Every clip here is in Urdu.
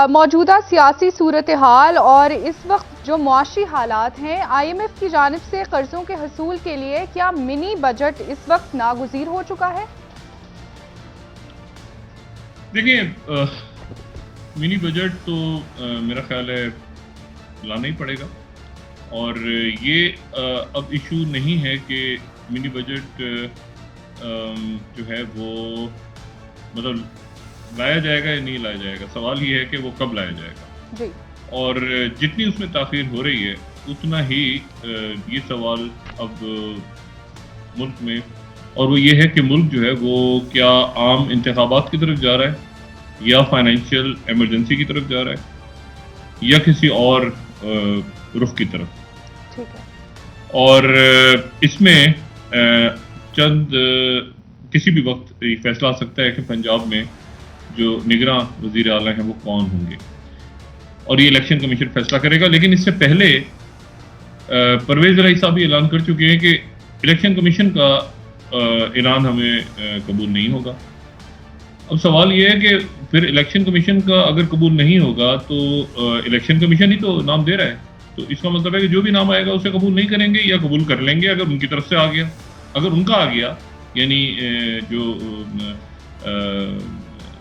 موجودہ سیاسی صورتحال اور اس وقت جو معاشی حالات ہیں، آئی ایم ایف کی جانب سے قرضوں کے حصول کے لیے کیا منی بجٹ اس وقت ناگزیر ہو چکا ہے؟ دیکھیں، منی بجٹ تو میرا خیال ہے لانا ہی پڑے گا، اور یہ اب ایشو نہیں ہے کہ منی بجٹ جو ہے وہ مطلب لایا جائے گا یا نہیں لایا جائے گا. سوال یہ ہے کہ وہ کب لایا جائے گا. جی. اور جتنی اس میں تاخیر ہو رہی ہے اتنا ہی یہ سوال اب ملک میں، اور وہ یہ ہے کہ ملک جو ہے وہ کیا عام انتخابات کی طرف جا رہا ہے یا فائنینشیل ایمرجنسی کی طرف جا رہا ہے یا کسی اور رخ کی طرف. ٹھیک ہے. اور اس میں چند کسی بھی وقت یہ فیصلہ آ سکتا ہے کہ پنجاب میں جو نگراں وزیر اعلیٰ ہیں وہ کون ہوں گے، اور یہ الیکشن کمیشن فیصلہ کرے گا. لیکن اس سے پہلے پرویز الہی صاحب بھی اعلان کر چکے ہیں کہ الیکشن کمیشن کا اعلان ہمیں قبول نہیں ہوگا. اب سوال یہ ہے کہ پھر الیکشن کمیشن کا اگر قبول نہیں ہوگا تو الیکشن کمیشن ہی تو نام دے رہا ہے، تو اس کا مطلب ہے کہ جو بھی نام آئے گا اسے قبول نہیں کریں گے یا قبول کر لیں گے اگر ان کی طرف سے آ گیا. اگر ان کا آ گیا یعنی جو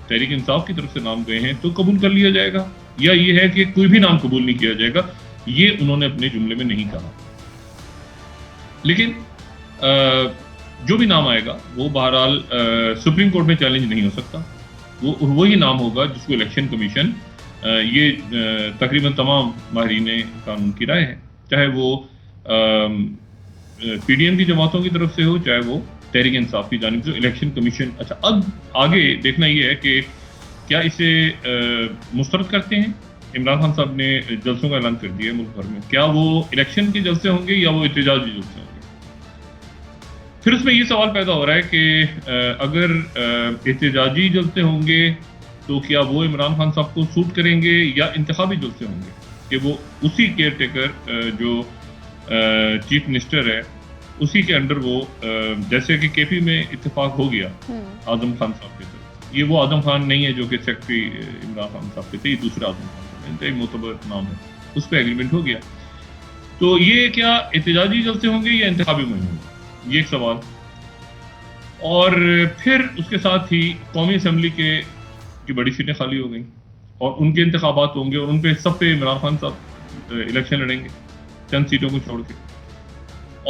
تحریک انصاف کی طرف سے نام گئے ہیں تو قبول کر لیا جائے گا، یا یہ ہے کہ کوئی بھی نام قبول نہیں کیا جائے گا. یہ انہوں نے اپنے جملے میں نہیں کہا. لیکن جو بھی نام آئے گا وہ بہرحال سپریم کورٹ میں چیلنج نہیں ہو سکتا. وہ وہی نام ہوگا جس کو الیکشن کمیشن، یہ تقریباً تمام ماہرین قانون کی رائے ہے، چاہے وہ پی ڈی ایم کی جماعتوں کی طرف سے ہو چاہے وہ تحریک انصاف کی جانب سے. الیکشن کمیشن اچھا اب آگے دیکھنا یہ ہے کہ کیا اسے مسترد کرتے ہیں. عمران خان صاحب نے جلسوں کا اعلان کر دیا ہے ملک بھر میں، کیا وہ الیکشن کے جلسے ہوں گے یا وہ احتجاجی جلسے ہوں گے. پھر اس میں یہ سوال پیدا ہو رہا ہے کہ اگر احتجاجی جلسے ہوں گے تو کیا وہ عمران خان صاحب کو سوٹ کریں گے یا انتخابی جلسے ہوں گے کہ وہ اسی کیئر ٹیکر جو چیف منسٹر ہے اسی کے انڈر وہ جیسے کہ کے پی میں اتفاق ہو گیا اعظم خان صاحب کے طرف. یہ وہ اعظم خان نہیں ہے جو کہ سیکرٹری عمران خان صاحب کے تھے، یہ دوسرا اعظم خان صاحب انتہائی معتبر نام ہے، اس پہ ایگریمنٹ ہو گیا. تو یہ کیا احتجاجی جلسے ہوں گے یا انتخابی مہم ہوں گے، یہ ایک سوال. اور پھر اس کے ساتھ ہی قومی اسمبلی کی بڑی سیٹیں خالی ہو گئیں اور ان کے انتخابات ہوں گے، اور ان پہ سب پہ عمران خان صاحب الیکشن لڑیں گے چند سیٹوں کو چھوڑ کے.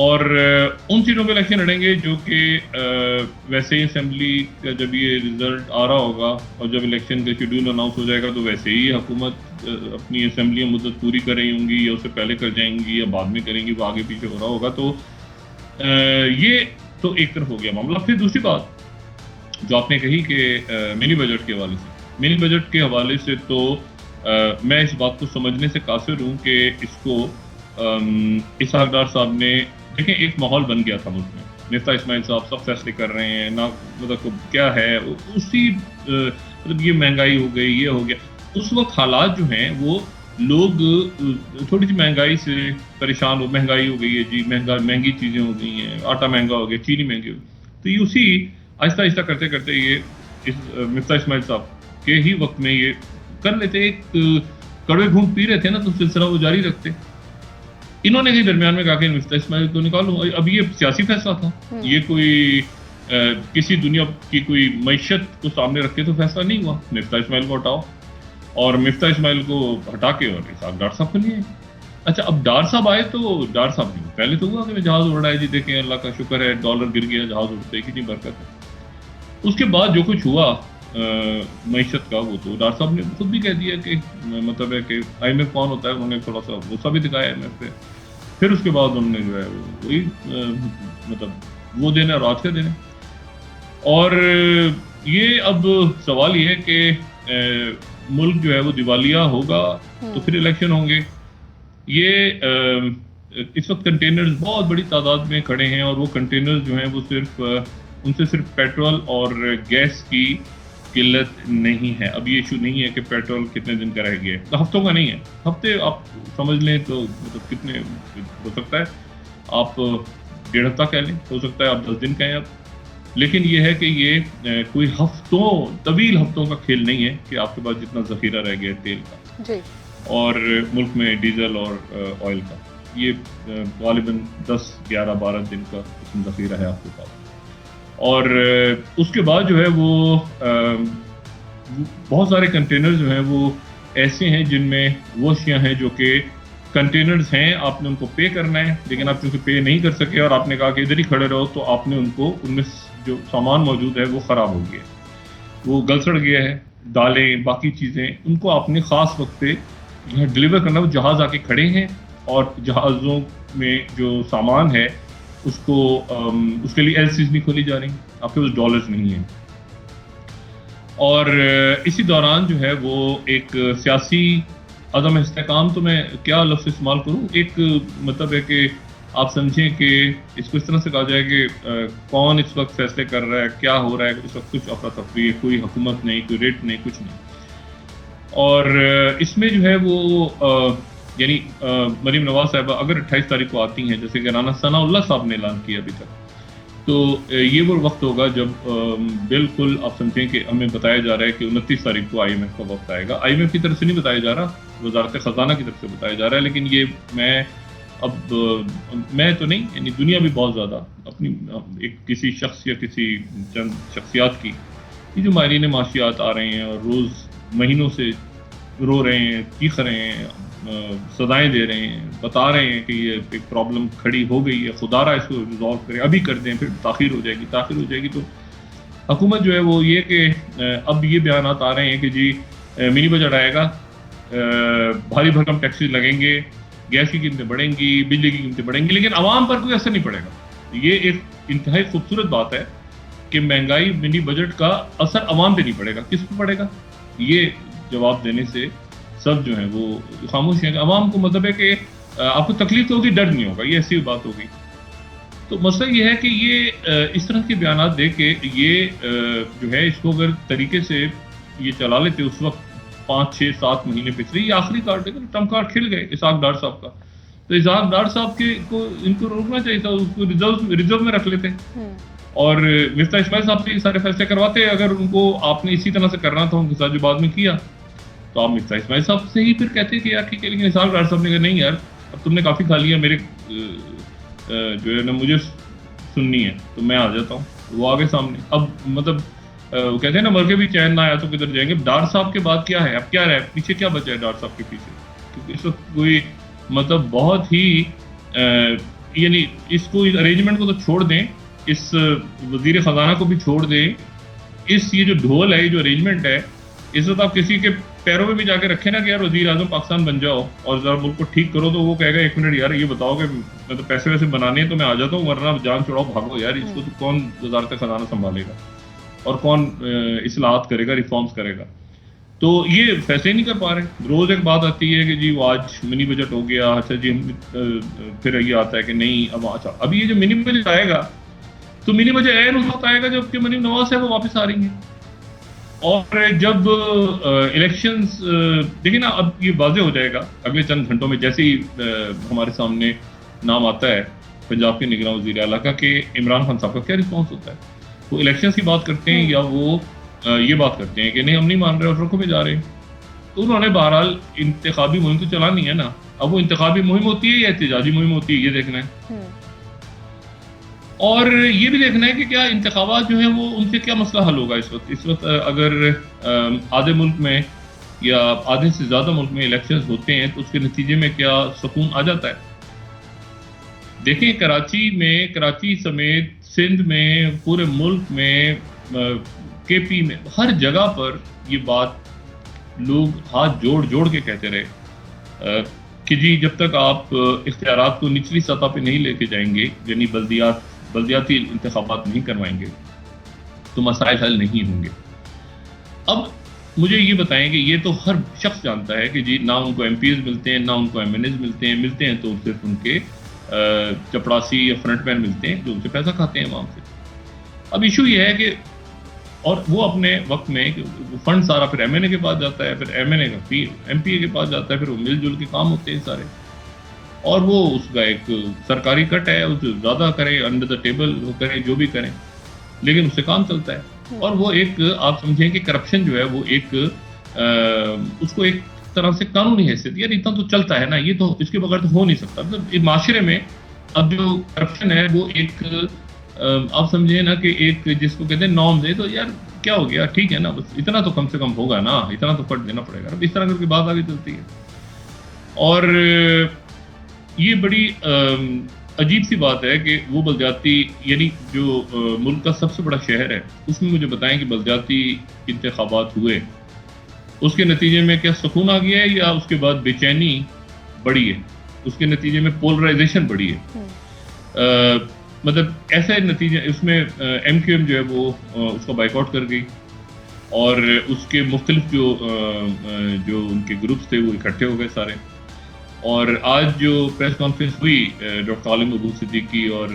اور ان سیٹوں پہ الیکشن لڑیں گے جو کہ ویسے ہی اسمبلی کا جب یہ رزلٹ آ رہا ہوگا اور جب الیکشن کا شیڈیول اناؤنس ہو جائے گا تو ویسے ہی حکومت اپنی اسمبلی مدت پوری کر رہی ہوں گی یا اس سے پہلے کر جائیں گی یا بعد میں کریں گی، وہ آگے پیچھے ہو رہا ہوگا. تو یہ تو ایک طرف ہو گیا معاملہ. پھر دوسری بات جو آپ نے کہی کہ منی بجٹ کے حوالے سے، منی بجٹ کے حوالے سے تو میں اس بات کو سمجھنے سے قاصر ہوں کہ اس کو اسحاق ڈار صاحب نے دیکھیں ایک ماحول بن گیا تھا ملک میں، مفتاح اسماعیل صاحب سب فیصلے کر رہے ہیں نا، مطلب کیا ہے اسی مطلب یہ مہنگائی ہو گئی یہ ہو گیا. اس وقت حالات جو ہیں وہ لوگ تھوڑی سی مہنگائی سے پریشان ہو، مہنگائی ہو گئی ہے جی، مہنگی چیزیں ہو گئی ہیں، آٹا مہنگا ہو گیا، چینی مہنگی ہو گئی. تو یہ اسی آہستہ آہستہ کرتے کرتے یہ مفتاح اسماعیل صاحب کے ہی وقت میں یہ کر لیتے، ایک کڑوے گھونٹ پی رہے تھے نا تو سلسلہ وہ جاری رکھتے. انہوں نے درمیان میں کہا کہ مفتاح اسماعیل کو نکالو. اب یہ سیاسی فیصلہ تھا، یہ کوئی کسی دنیا کی کوئی معیشت کو سامنے رکھ کے تو فیصلہ نہیں ہوا. مفتاح اسماعیل کو ہٹاؤ اور مفتاح اسماعیل کو ہٹا کے اور اسحاق ڈار صاحب کو لیے. اچھا اب ڈار صاحب آئے تو ڈار صاحب نہیں، پہلے تو ہوا کہ جہاز اڑ رہا ہے جی، دیکھیں اللہ کا شکر ہے ڈالر گر گیا جہاز اڑتے کتنی برکت ہے. اس کے بعد جو کچھ ہوا معیشت کا وہ تو ڈار صاحب نے خود بھی کہہ دیا کہ مطلب ہے کہ آئی ایم ایف کون ہوتا ہے، انہوں نے تھوڑا سا غصہ بھی دکھایا آئی ایم ایف پہ. پھر اس کے بعد انہوں نے جو ہے وہی مطلب وہ دینا اور آج کا دینا. اور یہ اب سوال یہ ہے کہ ملک جو ہے وہ دیوالیہ ہوگا تو پھر الیکشن ہوں گے. یہ اس وقت کنٹینرز بہت بڑی تعداد میں کھڑے ہیں اور وہ کنٹینرز جو ہیں وہ صرف ان سے صرف پیٹرول اور گیس کی قلت نہیں ہے. اب یہ ایشو نہیں ہے کہ پیٹرول کتنے دن کا رہ گیا ہے، ہفتوں کا نہیں ہے، ہفتے آپ سمجھ لیں تو مطلب کتنے ہو سکتا ہے، آپ 1.5 ہفتہ کہہ لیں، ہو سکتا ہے آپ 10 دن کہیں. اب لیکن یہ ہے کہ یہ کوئی طویل ہفتوں کا کھیل نہیں ہے کہ آپ کے پاس جتنا ذخیرہ رہ گیا تیل کا جی اور ملک میں ڈیزل اور آئل کا، یہ غالباً 10 11 12 دن کا ذخیرہ ہے آپ کے پاس. اور اس کے بعد جو ہے وہ بہت سارے کنٹینر جو ہیں وہ ایسے ہیں جن میں وہ اشیاء ہیں جو کہ کنٹینرز ہیں، آپ نے ان کو پے کرنا ہے، لیکن آپ چونکہ پے نہیں کر سکے اور آپ نے کہا کہ ادھر ہی کھڑے رہو، تو آپ نے ان میں جو سامان موجود ہے وہ خراب ہو گیا، وہ گل سڑ گیا ہے، دالیں باقی چیزیں، ان کو آپ نے خاص وقت پہ یہاں ڈلیور کرنا. وہ جہاز آ کے کھڑے ہیں اور جہازوں میں جو سامان ہے اس کے لیے ایل سیز نہیں کھولی جا رہی، آپ کے پاس ڈالرز نہیں ہیں. اور اسی دوران جو ہے وہ ایک سیاسی عدم استحکام، تو میں کیا لفظ استعمال کروں، ایک مطلب ہے کہ آپ سمجھیں کہ اس کو اس طرح سے کہا جائے کہ کون اس وقت فیصلے کر رہا ہے، کیا ہو رہا ہے، اس وقت کچھ افراتفری ہے، کوئی حکومت نہیں، کوئی ریٹ نہیں، کچھ نہیں. اور اس میں جو ہے وہ یعنی مریم نواز صاحبہ اگر 28 تاریخ کو آتی ہیں، جیسے کہ رانا ثناء اللہ صاحب نے اعلان کیا ابھی تک، تو یہ وہ وقت ہوگا جب بالکل آپ سمجھیں کہ ہمیں بتایا جا رہا ہے کہ 29 تاریخ کو آئی ایم ایف کا وقت آئے گا. آئی ایم ایف کی طرف سے نہیں بتایا جا رہا، وزارت خزانہ کی طرف سے بتایا جا رہا ہے، لیکن یہ میں تو نہیں، یعنی دنیا بھی بہت زیادہ اپنی ایک کسی شخص یا کسی چند شخصیات کی، یہ جو ماہرین معاشیات آ رہے ہیں اور روز مہینوں سے رو رہے ہیں، چیخ رہے ہیں، صدائیں دے رہے ہیں، بتا رہے ہیں کہ یہ ایک پرابلم کھڑی ہو گئی ہے، خدا را اس کو ریزالو کریں، ابھی کر دیں، پھر تاخیر ہو جائے گی. تو حکومت جو ہے وہ یہ کہ اب یہ بیانات آ رہے ہیں کہ جی منی بجٹ آئے گا، بھاری بھرکم ٹیکسز لگیں گے، گیس کی قیمتیں بڑھیں گی، بجلی کی قیمتیں بڑھیں گی، لیکن عوام پر کوئی اثر نہیں پڑے گا. یہ ایک انتہائی خوبصورت بات ہے کہ مہنگائی منی بجٹ کا اثر عوام پہ نہیں پڑے گا. کس پہ پڑے گا؟ یہ جواب دینے سے سب جو ہیں وہ خاموش ہیں. عوام کو مطلب ہے کہ آپ کو تکلیف ہوگی، ڈر نہیں ہوگا، یہ ایسی بات ہوگی. تو مسئلہ یہ ہے کہ یہ اس طرح کے بیانات دے کے یہ جو ہے اس کو اگر طریقے سے یہ چلا لیتے اس وقت 5 6 7 مہینے پچھلے، یہ آخری کارڈ ہے، ٹرمپ کارڈ کھل گئے اسحاق ڈار صاحب کا. تو اسحاق ڈار صاحب ان کو روکنا چاہیے تھا، اس کو ریزرو میں رکھ لیتے اور مفتاح اسماعیل صاحب سے یہ سارے فیصلے کرواتے. اگر ان کو آپ نے اسی طرح سے کرنا تھا ان کے ساتھ جو بعد میں کیا، تو آپ مفتاح اسماعیل صاحب سے ہی پھر کہتے کہ یار ٹھیک ہے. لیکن اسحاق ڈار صاحب نے کہا نہیں یار، اب تم نے کافی کھا لیا، میرے جو ہے نا مجھے سننی ہے، تو میں آ جاتا ہوں. وہ آگے سامنے اب مطلب وہ کہتے ہیں نا مر کے بھی چین نہ آیا تو کدھر جائیں گے. ڈار صاحب کے بعد کیا ہے، اب کیا رہے پیچھے، کیا بچا ہے ڈار صاحب کے پیچھے؟ کیونکہ اس وقت کوئی مطلب بہت ہی یعنی اس کو ارینجمنٹ کو تو چھوڑ دیں، اس وزیر خزانہ کو بھی چھوڑ دیں، یہ جو ڈھول ہے، یہ جو ارینجمنٹ ہے، اس وقت آپ کسی کے پیروں میں بھی جا کے رکھیں نا کہ یار وزیر اعظم پاکستان بن جاؤ اور ذرا ملک کو ٹھیک کرو، تو وہ کہے گا 1 منٹ یار یہ بتاؤ کہ میں تو پیسے ویسے بنانے ہیں تو میں آ جاتا ہوں، ورنہ جان چھوڑاؤ بھاگو یار. اس کو تو کون وزارت خزانہ سنبھالے گا اور کون اصلاحات کرے گا، ریفارمز کرے گا؟ تو یہ فیصلے نہیں کر پا رہے. روز ایک بات آتی ہے کہ جی وہ آج منی بجٹ ہو گیا، اچھا جی پھر یہ آتا ہے کہ نہیں اب اچھا اب یہ جو منی بجٹ آئے گا تو منی بجٹ عین اس وقت آئے گا جب کہ مریم نواز ہے وہ واپس آ رہی ہیں. اور جب الیکشنز دیکھیں نا، اب یہ واضح ہو جائے گا اگلے چند گھنٹوں میں، جیسے ہی ہمارے سامنے نام آتا ہے پنجاب کے نگراں وزیر اعلیٰ کا کہ عمران خان صاحب کا کیا رسپانس ہوتا ہے. وہ الیکشنز کی بات کرتے ہیں یا وہ یہ بات کرتے ہیں کہ نہیں ہم نہیں مان رہے اور رکھو میں جا رہے ہیں. تو انہوں نے بہرحال انتخابی مہم تو چلانی ہے نا. اب وہ انتخابی مہم ہوتی ہے یا احتجاجی مہم ہوتی ہے، یہ دیکھنا ہے. اور یہ بھی دیکھنا ہے کہ کیا انتخابات جو ہیں وہ ان سے کیا مسئلہ حل ہوگا. اس وقت اگر آدھے ملک میں یا آدھے سے زیادہ ملک میں الیکشنز ہوتے ہیں تو اس کے نتیجے میں کیا سکون آ جاتا ہے. دیکھیں کراچی سمیت سندھ میں، پورے ملک میں، کے پی میں، ہر جگہ پر یہ بات لوگ ہاتھ جوڑ کے کہتے رہے کہ جی جب تک آپ اختیارات کو نچلی سطح پہ نہیں لے کے جائیں گے، یعنی بلدیاتی انتخابات نہیں کروائیں گے تو مسائل حل نہیں ہوں گے. اب مجھے یہ بتائیں کہ یہ تو ہر شخص جانتا ہے کہ جی نہ ان کو ایم پیز ملتے ہیں، نہ ان کو ایم این ایز ملتے ہیں تو صرف ان کے چپڑاسی یا فرنٹ مین ملتے ہیں جو ان سے پیسہ کھاتے ہیں عوام سے. اب ایشو یہ ہے کہ اور وہ اپنے وقت میں فنڈ سارا پھر ایم این اے کے پاس جاتا ہے، پھر ایم این اے کا ایم پی اے کے پاس جاتا ہے، پھر وہ مل جل کے کام ہوتے ہیں سارے، اور وہ اس کا ایک سرکاری کٹ ہے، اس زیادہ کریں انڈر دا ٹیبل وہ کریں جو بھی کریں. لیکن اس سے کام چلتا ہے. اور وہ ایک آپ سمجھیں کہ کرپشن جو ہے وہ ایک اس کو ایک طرح سے قانونی حیثیت یار اتنا تو چلتا ہے نا, یہ تو اس کے بغیر تو ہو نہیں سکتا. مطلب معاشرے میں اب جو کرپشن ہے وہ ایک آپ سمجھیں نا کہ ایک جس کو کہتے ہیں نارم ہے, تو یار کیا ہو گیا, ٹھیک ہے نا, بس اتنا تو کم سے کم ہوگا نا, اتنا تو کٹ دینا پڑے گا. اب اس طرح کر کے بات آگے چلتی ہے. اور یہ بڑی عجیب سی بات ہے کہ وہ بلدیاتی یعنی جو ملک کا سب سے بڑا شہر ہے اس میں مجھے بتائیں کہ بلدیاتی انتخابات ہوئے, اس کے نتیجے میں کیا سکون آ گیا ہے یا اس کے بعد بے چینی بڑھی ہے, اس کے نتیجے میں پولرائزیشن بڑھی ہے. مطلب ایسا نتیجہ اس میں ایم کیو ایم جو ہے وہ اس کا بائیک آؤٹ کر گئی اور اس کے مختلف جو ان کے گروپس تھے وہ اکٹھے ہو گئے سارے. اور آج جو پریس کانفرنس ہوئی ڈاکٹر عالم ابو صدیقی اور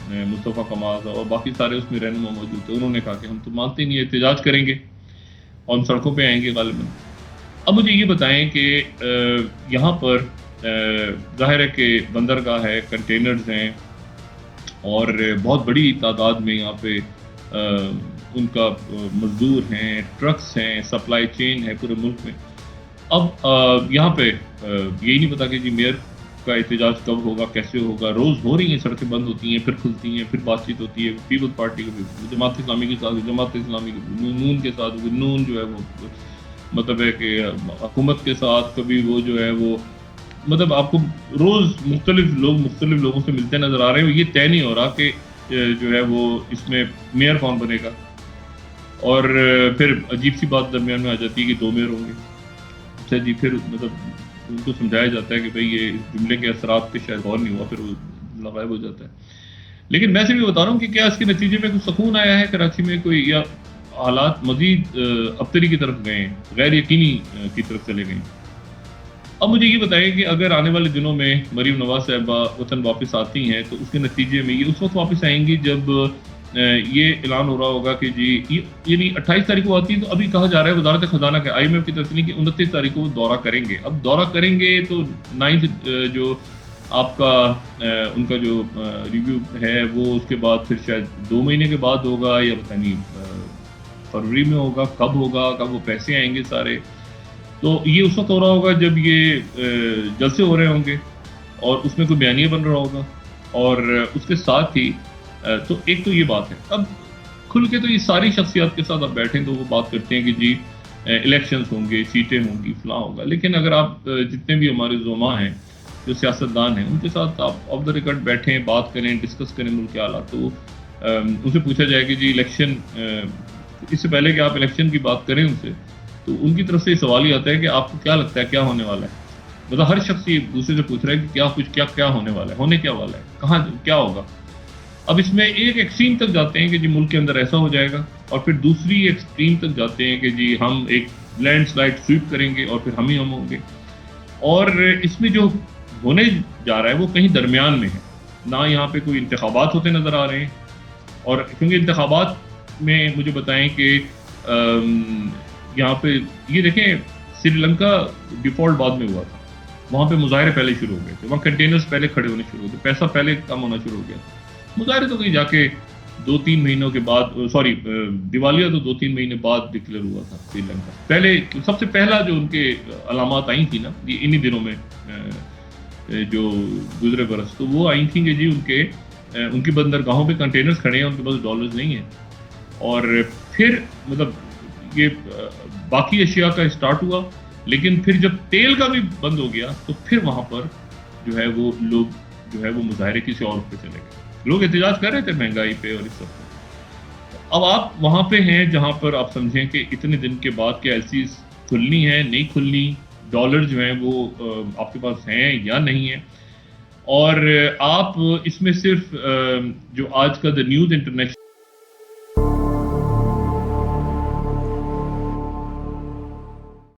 مصطفیٰ کمال اور باقی سارے اس میں رہنما موجود تھے, انہوں نے کہا کہ ہم تو مانتے نہیں, احتجاج کریں گے اور ہم سڑکوں پہ آئیں گے غالباً. اب مجھے یہ بتائیں کہ یہاں پر ظاہر ہے کہ بندرگاہ ہے, کنٹینرز ہیں اور بہت بڑی تعداد میں یہاں پہ ان کا مزدور ہیں, ٹرکس ہیں, سپلائی چین ہے پورے ملک میں. اب یہاں پہ یہی نہیں پتا کہ جی میئر کا احتجاج کب ہوگا, کیسے ہوگا. روز ہو رہی ہیں, سڑکیں بند ہوتی ہیں, پھر کھلتی ہیں, پھر بات چیت ہوتی ہے پیپل پارٹی کے, جماعت اسلامی کے ساتھ, جماعت اسلامی نون کے ساتھ, نون جو ہے وہ مطلب ہے کہ حکومت کے ساتھ, کبھی وہ جو ہے وہ مطلب آپ کو روز مختلف لوگوں سے ملتے نظر آ رہے ہیں. یہ طے نہیں ہو رہا کہ جو ہے وہ اس میں میئر کون بنے گا. اور پھر عجیب سی بات درمیان میں آ جاتی ہے کہ 2 میئر ہوں گے. اچھا جی, پھر مطلب ان کو سمجھایا جاتا ہے کہ بھئی یہ جملے کے اثرات پہ شاید غور نہیں ہوا, پھر وہ غائب ہو جاتا ہے. لیکن میں سے بھی بتا رہا ہوں کہ کیا اس کے نتیجے میں کوئی سکون آیا ہے کراچی میں کوئی, یا حالات مزید ابتری کی طرف گئے ہیں, غیر یقینی کی طرف چلے گئے. اب مجھے یہ بتائیں کہ اگر آنے والے دنوں میں مریم نواز صاحبہ وطن واپس آتی ہیں تو اس کے نتیجے میں یہ اس وقت واپس آئیں گی جب یہ اعلان ہو رہا ہوگا کہ جی یعنی 28 تاریخ کو آتی ہے, تو ابھی کہا جا رہا ہے وزارت خزانہ کے آئی ایم ایف کی طرف سے کہ 29 تاریخ کو وہ دورہ کریں گے. اب دورہ کریں گے تو 9 جو آپ کا ان کا جو ریویو ہے وہ اس کے بعد پھر شاید 2 مہینے کے بعد ہوگا, یا پتہ نہیں فروری میں ہوگا, کب ہوگا, کب وہ پیسے آئیں گے سارے. تو یہ اس وقت ہو رہا ہوگا جب یہ جلسے ہو رہے ہوں گے اور اس میں کوئی بیانیہ بن رہا ہوگا. اور اس کے ساتھ ہی تو ایک تو یہ بات ہے, اب کھل کے تو یہ ساری شخصیات کے ساتھ آپ بیٹھیں تو وہ بات کرتے ہیں کہ جی الیکشنز ہوں گے, سیٹیں ہوں گی, فلاں ہوگا. لیکن اگر آپ جتنے بھی ہمارے زعماء ہیں جو سیاستدان ہیں ان کے ساتھ آپ آف دا ریکارڈ بیٹھیں, بات کریں, ڈسکس کریں ملک کے حالات, تو ان سے پوچھا جائے کہ جی الیکشن, اس سے پہلے کہ آپ الیکشن کی بات کریں ان سے, تو ان کی طرف سے یہ سوال ہی آتا ہے کہ آپ کو کیا لگتا ہے کیا ہونے والا ہے. مطلب ہر شخص یہ دوسرے سے پوچھ رہا ہے کہ کیا ہونے والا ہے, ہونے کیا والا ہے, کہاں کیا ہوگا. اب اس میں ایک ایکسٹریم تک جاتے ہیں کہ جی ملک کے اندر ایسا ہو جائے گا, اور پھر دوسری ایکسٹریم تک جاتے ہیں کہ جی ہم ایک لینڈ سلائڈ سویپ کریں گے اور پھر ہم ہوں گے. اور اس میں جو ہونے جا رہا ہے وہ کہیں درمیان میں ہے. نہ یہاں پہ کوئی انتخابات ہوتے نظر آ رہے ہیں, اور کیونکہ انتخابات میں مجھے بتائیں کہ یہاں پہ یہ دیکھیں سری لنکا ڈیفالٹ بعد میں ہوا تھا, وہاں پہ مظاہرے پہلے شروع ہو گئے تھے, وہاں کنٹینرز پہلے کھڑے ہونے شروع ہوئے تھے, پیسہ پہلے کم ہونا شروع ہو گیا. مظاہرے تو کہیں جا کے 2-3 مہینوں کے بعد, سوری دیوالیہ تو 2-3 مہینے بعد ڈکلیئر ہوا تھا سری لنکا. پہلے سب سے پہلا جو ان کے علامات آئی تھیں نا یہ انہی دنوں میں جو گزرے برس, تو وہ آئی تھیں کہ جی ان کی بندرگاہوں پہ کنٹینرز کھڑے ہیں, ان کے پاس ڈالرز نہیں ہیں. اور پھر مطلب یہ باقی اشیاء کا اسٹارٹ ہوا, لیکن پھر جب تیل کا بھی بند ہو گیا تو پھر وہاں پر جو ہے وہ لوگ جو ہے وہ مظاہرے کسی اور پہ چلے گئے. لوگ احتجاج کر رہے تھے مہنگائی پہ اور اس سب پہ. اب آپ وہاں پہ ہیں جہاں پر آپ سمجھیں کہ اتنے دن کے بعد کیا ایلسیز کھلنی ہے نہیں کھلنی, ڈالر جو ہیں وہ آپ کے پاس ہیں یا نہیں ہیں. اور آپ اس میں صرف جو آج کا دا نیوز انٹرنیشنل